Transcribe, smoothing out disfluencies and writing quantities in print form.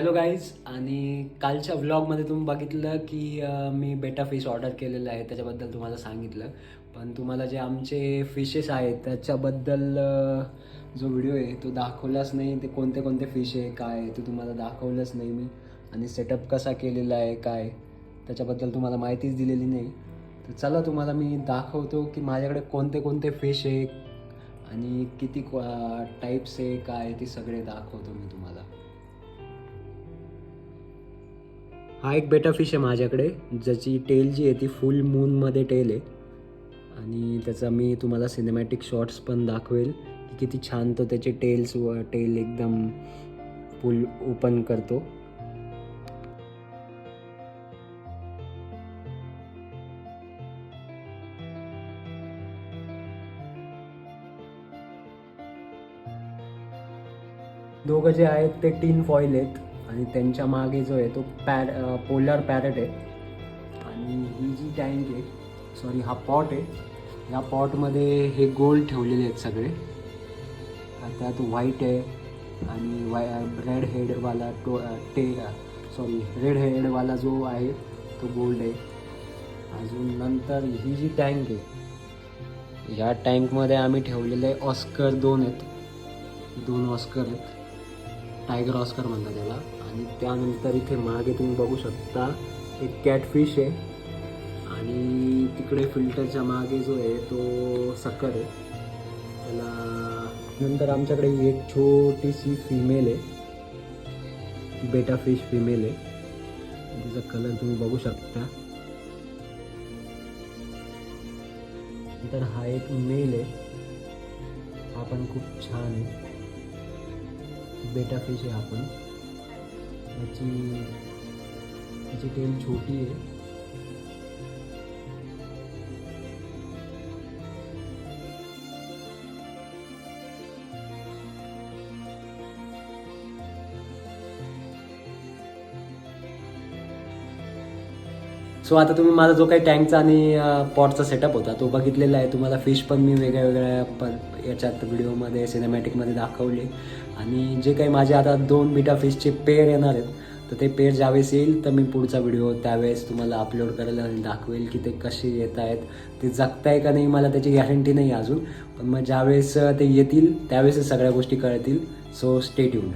Hello guys. आणि कालच्या व्लॉगमध्ये तुम्ही बघितलं की मी बेटा फिश ऑर्डर केलेलं आहे, त्याच्याबद्दल तुम्हाला सांगितलं. पण तुम्हाला जे आमचे फिशेस आहेत त्याच्याबद्दल जो व्हिडिओ आहे तो दाखवलाच नाही. ते कोणते कोणते फिश आहे काय आहे ते तुम्हाला दाखवलंच नाही मी. आणि सेटअप कसा केलेला आहे काय त्याच्याबद्दल तुम्हाला माहितीच दिलेली नाही. तर चला तुम्हाला मी दाखवतो की माझ्याकडे कोणते कोणते फिश आहे आणि किती टाईप्स आहे काय ते सगळे दाखवतो मी तुम्हाला. हा एक बेटा फिश आहे माझ्याकडे, ज्याची टेल जी आहे ती फुल मूनमध्ये टेल आहे. आणि त्याचा मी तुम्हाला सिनेमॅटिक शॉट्स पण दाखवेल की किती छान तो त्याचे टेल एकदम फुल ओपन करतो. दोघं जे आहेत ते टीन फॉईल आहेत आणि त्यांच्या मागे जो आहे तो पोलर पॅरट आहे. आणि ही जी टँक आहे, सॉरी हा पॉट आहे, या पॉटमध्ये हे गोल्ड ठेवलेले आहेत सगळे. त्यात व्हाईट आहे आणि रेड हेडवाला रेड हेडवाला जो आहे तो गोल्ड आहे. अजून नंतर ही जी टँक आहे, या टँकमध्ये आम्ही ठेवलेले ऑस्कर 2 आहेत, 2 ऑस्कर आहेत, टायगर ऑस्कर म्हणतात त्याला. आणि त्यानंतर इथे मागे तुम्ही बघू शकता एक कॅटफिश आहे आणि तिकडे फिल्टरच्या मागे जो आहे तो सक्कर आहे त्याला. नंतर आमच्याकडे एक छोटीशी फिमेल आहे, बेटा फिश फिमेल आहे, तिचा कलर तुम्ही बघू शकता. नंतर हा एक मेल आहे, हा पण खूप छान आहे, बेटा फिश आहे. आपण याची टेल छोटी आहे. सो आता तुम्ही माझा जो काही टँकचा आणि पॉटचा सेटअप होता तो बघितलेला आहे. तुम्हाला फिश पण मी वेगळ्या वेगळ्या याच्यात व्हिडिओमध्ये सिनेमॅटिकमध्ये दाखवले. आणि जे काही माझे आता 2 बीटा फिशचे पेअर येणार आहेत, तर ते पेअर ज्यावेळेस येईल तर मी पुढचा व्हिडिओ त्यावेळेस तुम्हाला अपलोड करायला आणि दाखवेल की ते कसे येत आहेत, ते जगताय का नाही मला त्याची गॅरंटी नाही अजून. पण मग ज्यावेळेस ते येतील त्यावेळेस सगळ्या गोष्टी कळतील. So stay tuned.